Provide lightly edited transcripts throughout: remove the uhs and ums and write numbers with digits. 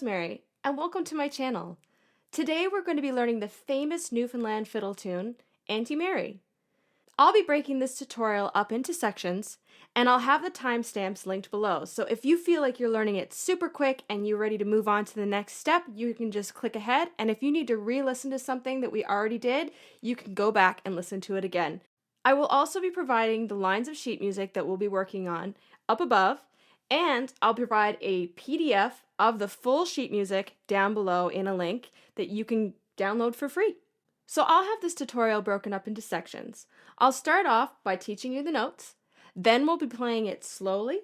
Rosemary, and welcome to my channel. Today we're going to be learning the famous Newfoundland fiddle tune, Auntie Mary. I'll be breaking this tutorial up into sections, and I'll have the timestamps linked below, so if you feel like you're learning it super quick and you're ready to move on to the next step, you can just click ahead, and if you need to re-listen to something that we already did, you can go back and listen to it again. I will also be providing the lines of sheet music that we'll be working on up above, and I'll provide a PDF of the full sheet music down below in a link that you can download for free. So I'll have this tutorial broken up into sections. I'll start off by teaching you the notes, then we'll be playing it slowly,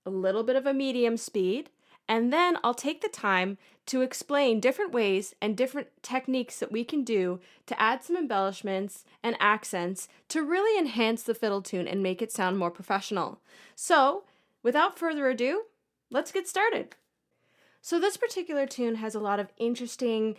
a little bit of a medium speed, and then I'll take the time to explain different ways and different techniques that we can do to add some embellishments and accents to really enhance the fiddle tune and make it sound more professional. So, without further ado, let's get started. So this particular tune has a lot of interesting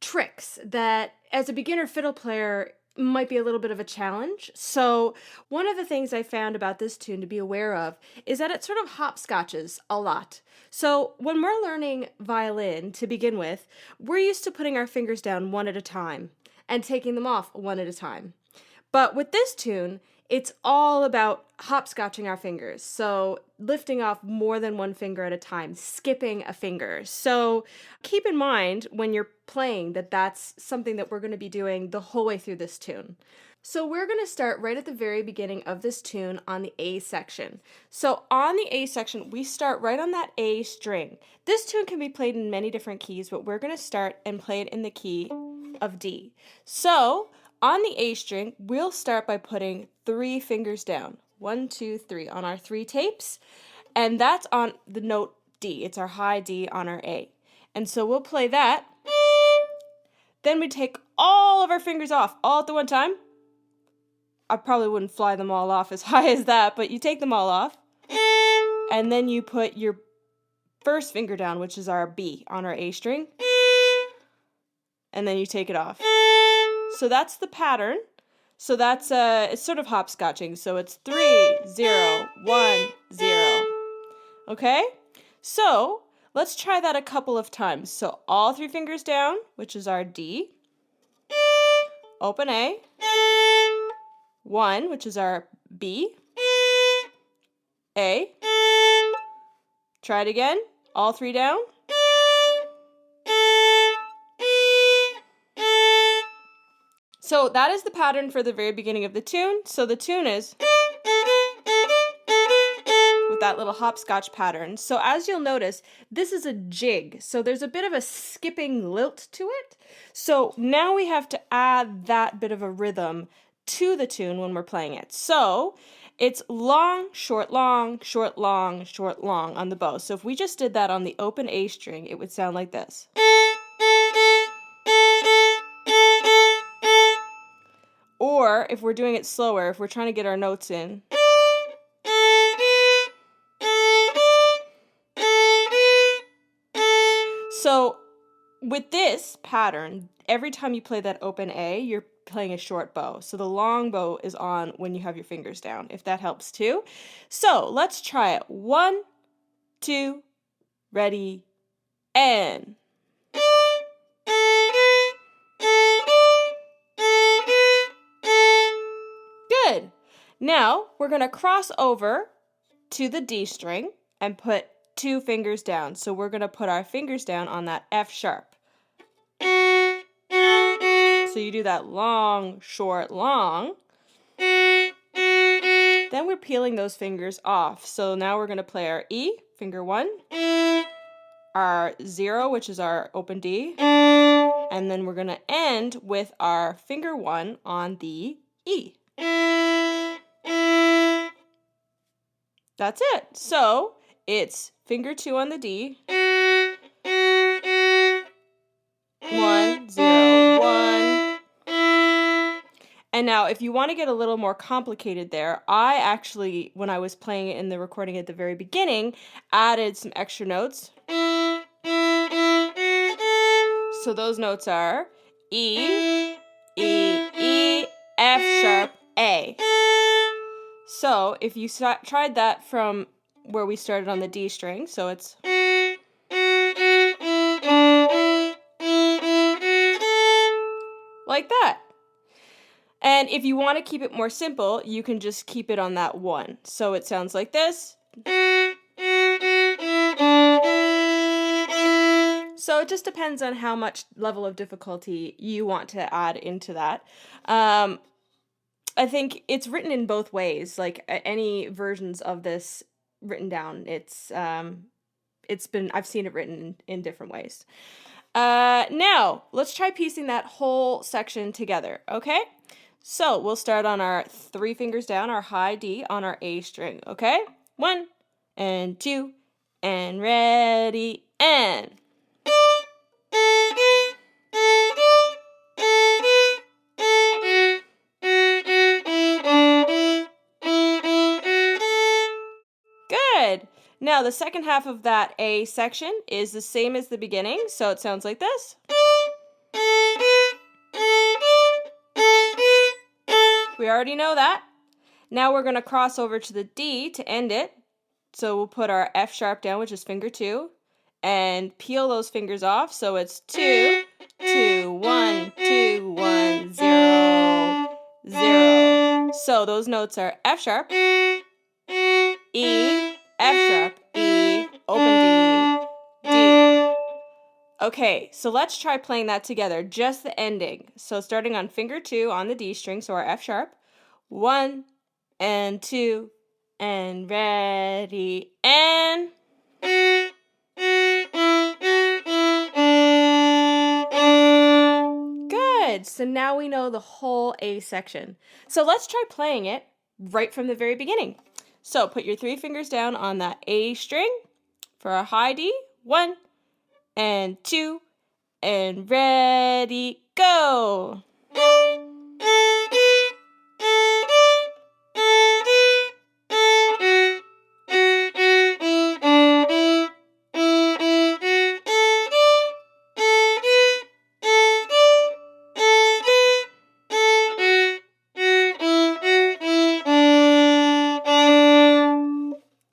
tricks that, as a beginner fiddle player, might be a little bit of a challenge. So one of the things I found about this tune to be aware of is that it sort of hopscotches a lot. So when we're learning violin to begin with, we're used to putting our fingers down one at a time and taking them off one at a time. But with this tune, it's all about hopscotching our fingers. So lifting off more than one finger at a time, skipping a finger. So keep in mind when you're playing that that's something that we're going to be doing the whole way through this tune. So we're going to start right at the very beginning of this tune on the A section. So on the A section, we start right on that A string. This tune can be played in many different keys, but we're going to start and play it in the key of D. So on the A string, we'll start by putting 3 fingers down. 1, 2, 3 on our 3 tapes. And that's on the note D. It's our high D on our A. And so we'll play that. Then we take all of our fingers off all at the one time. I probably wouldn't fly them all off as high as that, but you take them all off. And then you put your first finger down, which is our B on our A string. And then you take it off. So that's the pattern. So that's it's sort of hopscotching. So it's 3, 0, 1, 0. Okay? So let's try that a couple of times. So all 3 fingers down, which is our D. Open A. 1, which is our B. A. Try it again. All 3 down. So that is the pattern for the very beginning of the tune. So the tune is with that little hopscotch pattern. So as you'll notice, this is a jig. So there's a bit of a skipping lilt to it. So now we have to add that bit of a rhythm to the tune when we're playing it. So it's long, short, long, short, long, short, long on the bow. So if we just did that on the open A string, it would sound like this. Or if we're doing it slower, if we're trying to get our notes in. So with this pattern, every time you play that open A, you're playing a short bow. So the long bow is on when you have your fingers down, if that helps too. So let's try it. 1, 2, ready, and. Good. Now we're going to cross over to the D string and put 2 fingers down. So we're going to put our fingers down on that F sharp. So you do that long, short, long. Then we're peeling those fingers off. So now we're going to play our E, finger 1, our 0, which is our open D, and then we're going to end with our finger 1 on the E. That's it. So it's finger 2 on the D, 1, 0, 1. And now if you want to get a little more complicated there, I actually, when I was playing it in the recording at the very beginning, added some extra notes. So those notes are E, E, E, F sharp, A. So if you tried that from where we started on the D string, so it's like that. And if you want to keep it more simple, you can just keep it on that 1. So it sounds like this. So it just depends on how much level of difficulty you want to add into that. I think it's written in both ways. Like any versions of this written down, I've seen it written in different ways. Now let's try piecing that whole section together. Okay, so we'll start on our 3 fingers down, our high D on our A string. Okay, 1 and 2 and ready and. Good. Now the second half of that A section is the same as the beginning, so it sounds like this. We already know that. Now we're going to cross over to the D to end it. So we'll put our F sharp down, which is finger 2, and peel those fingers off. So it's 2, 2, 1, 2, 1, 0, 0. So those notes are F sharp, E, F sharp, E, open D, D. Okay, so let's try playing that together, just the ending. So starting on finger 2 on the D string, so our F sharp, 1 and 2 and ready and. Good, so now we know the whole A section. So let's try playing it right from the very beginning. So put your 3 fingers down on that A string for a high D, 1 and 2 and ready, go.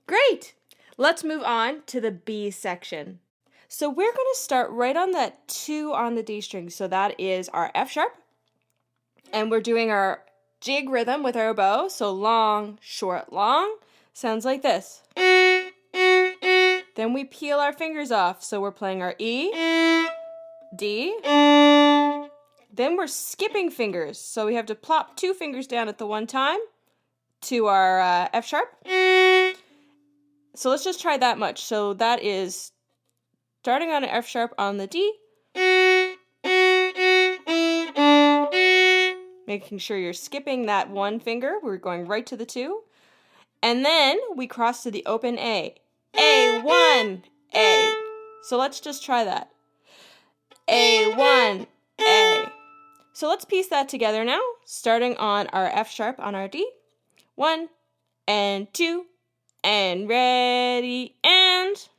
Great! Let's move on to the B section. So we're going to start right on that 2 on the D string. So that is our F sharp. And we're doing our jig rhythm with our bow. So long, short, long. Sounds like this. Then we peel our fingers off. So we're playing our E, D. Then we're skipping fingers. So we have to plop 2 fingers down at the one time to our F sharp. So let's just try that much. So that is starting on an F sharp on the D, making sure you're skipping that 1 finger. We're going right to the 2. And then we cross to the open A. A1, A. So let's just try that. A1, A. So let's piece that together now, starting on our F sharp on our D. 1 and 2 and ready and.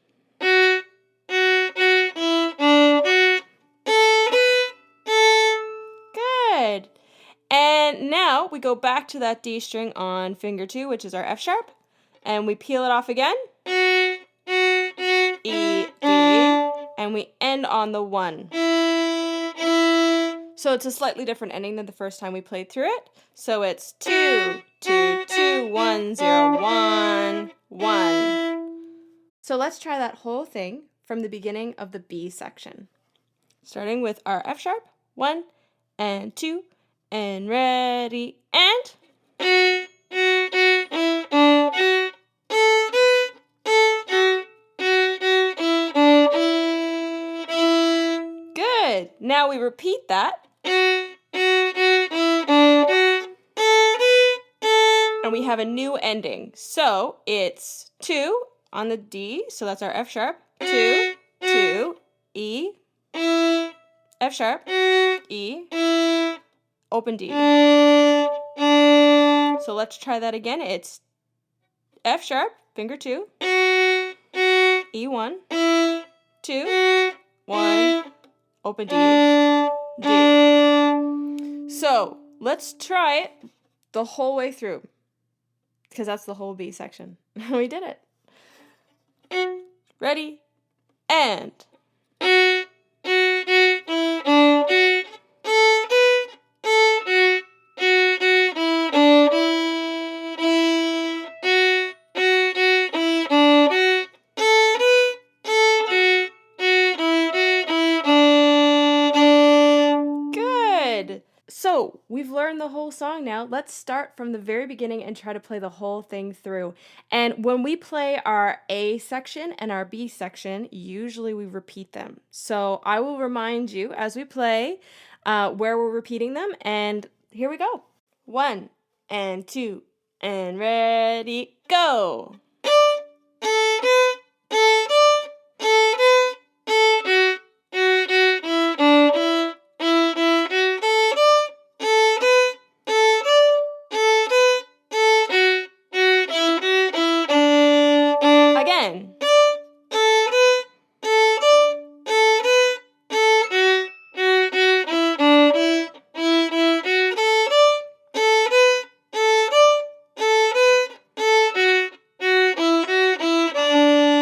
Good. And now we go back to that D string on finger 2, which is our F sharp, and we peel it off again. E, D, and we end on the 1. So it's a slightly different ending than the first time we played through it. So it's 2, 2, 2, 1, 0, 1, 1. So let's try that whole thing from the beginning of the B section. Starting with our F sharp, 1 and 2 and ready and. Good. Now we repeat that. And we have a new ending. So it's 2 on the D, so that's our F sharp, 2, 2, E, F sharp, E, open D. So let's try that again. It's F sharp, finger 2, E1, 2, 1, open D, D. So let's try it the whole way through, because that's the whole B section. We did it. Ready? And. So we've learned the whole song now. Let's start from the very beginning and try to play the whole thing through. And when we play our A section and our B section, usually we repeat them. So I will remind you as we play where we're repeating them. And here we go. 1 and 2 and ready, go. Again.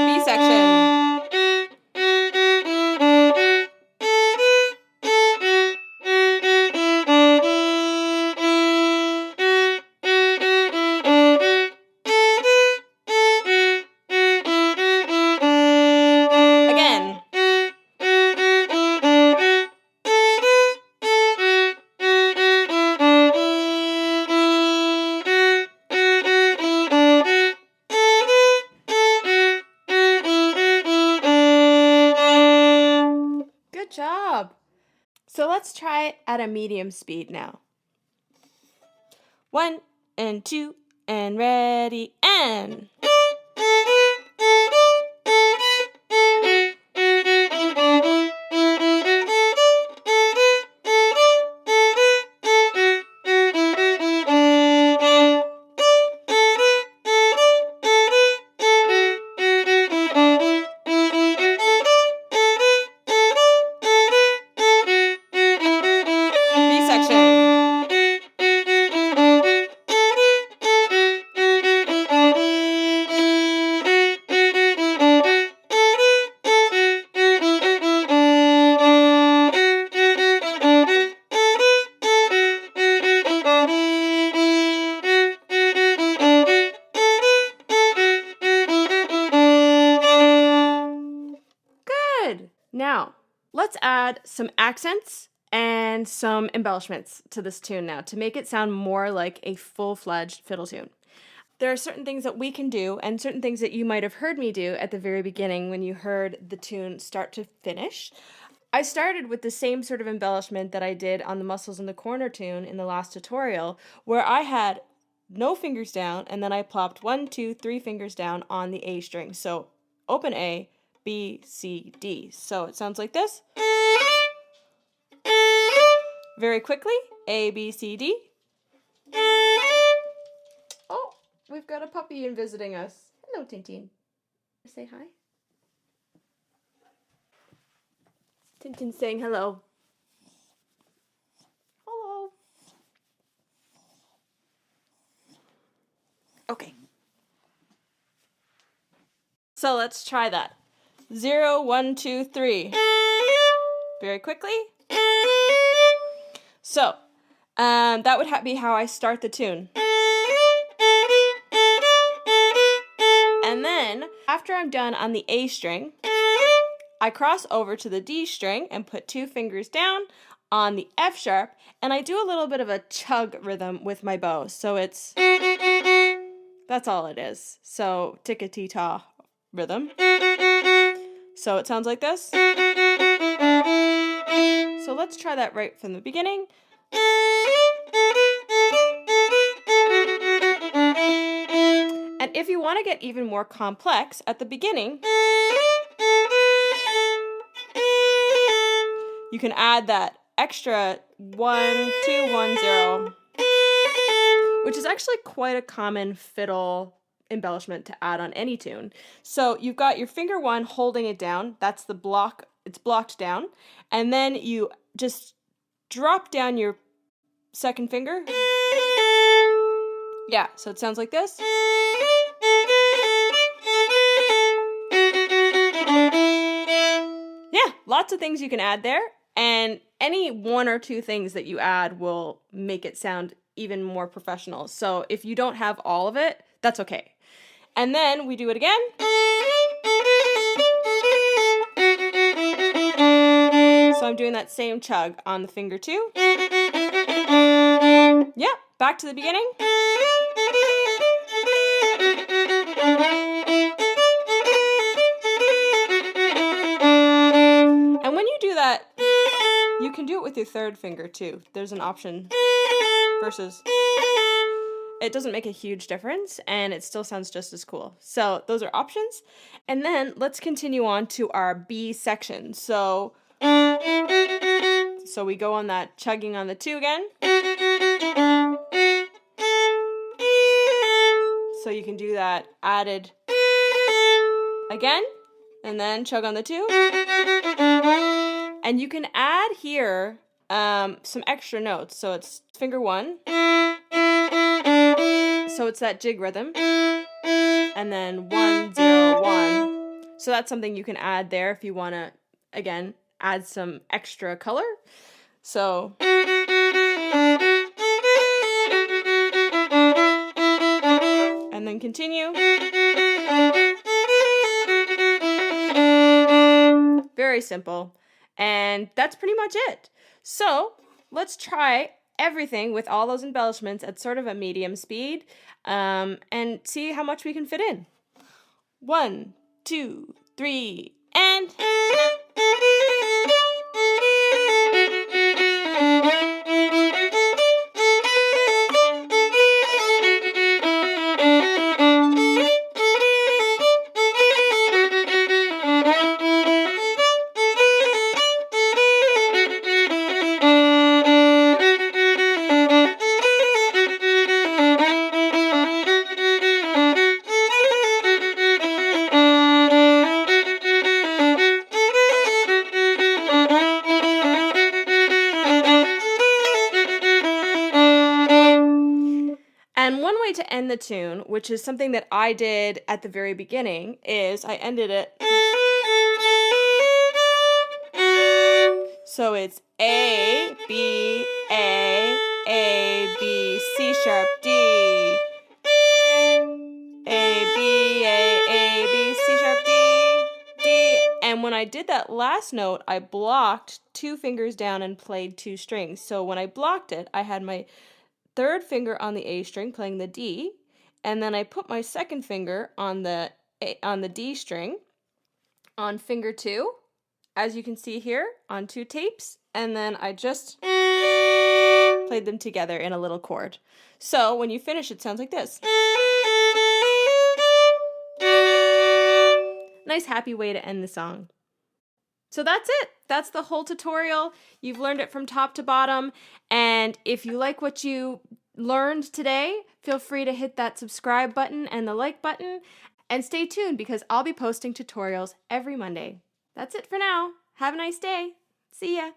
B section. Again. Good job. So let's try it at a medium speed now. 1 and 2 and ready, and. B section. Good. Now, let's add some accents and some embellishments to this tune now to make it sound more like a full-fledged fiddle tune. There are certain things that we can do and certain things that you might have heard me do at the very beginning when you heard the tune start to finish. I started with the same sort of embellishment that I did on the Muscles in the Corner tune in the last tutorial, where I had no fingers down and then I plopped 1, 2, 3 fingers down on the A string. So open A, B, C, D. So it sounds like this. Very quickly, A, B, C, D. Oh, we've got a puppy in visiting us. Hello, Tintin. Say hi. Tintin saying hello. Hello. Okay. So let's try that. 0, 1, 2, 3. Very quickly. So, that would be how I start the tune. And then, after I'm done on the A string, I cross over to the D string and put 2 fingers down on the F sharp, and I do a little bit of a chug rhythm with my bow. So it's, that's all it is. So, tick-a-tee-taw rhythm. So it sounds like this. So let's try that right from the beginning. And if you want to get even more complex, at the beginning, you can add that extra 1, 2, 1, 0, which is actually quite a common fiddle embellishment to add on any tune. So you've got your finger 1 holding it down. That's the block. It's blocked down. And then you just drop down your second finger. Yeah, so it sounds like this. Yeah, lots of things you can add there. And any 1 or 2 things that you add will make it sound even more professional. So if you don't have all of it, that's okay. And then we do it again. So I'm doing that same chug on the finger 2. Yeah, back to the beginning. And when you do that, you can do it with your third finger too. There's an option versus. It doesn't make a huge difference, and it still sounds just as cool. So those are options. And then let's continue on to our B section. So we go on that chugging on the 2 again. So you can do that added again, and then chug on the 2. And you can add here some extra notes. So it's finger 1. So it's that jig rhythm. And then 1, 0, 1. So that's something you can add there if you want to, again, add some extra color. So. And then continue. Very simple. And that's pretty much it. So let's try everything with all those embellishments at sort of a medium speed and see how much we can fit in. 1, 2, 3, and... And one way to end the tune, which is something that I did at the very beginning, is I ended it. So it's A, B, C sharp, D. A, B, C sharp, D, D. And when I did that last note, I blocked 2 fingers down and played 2 strings. So when I blocked it, I had my third finger on the A string playing the D, and then I put my second finger on the D string on finger 2, as you can see here on 2 tapes, and then I just played them together in a little chord. So when you finish, it sounds like this. Nice happy way to end the song. So that's it. That's the whole tutorial. You've learned it from top to bottom. And if you like what you learned today, feel free to hit that subscribe button and the like button. And stay tuned because I'll be posting tutorials every Monday. That's it for now. Have a nice day. See ya.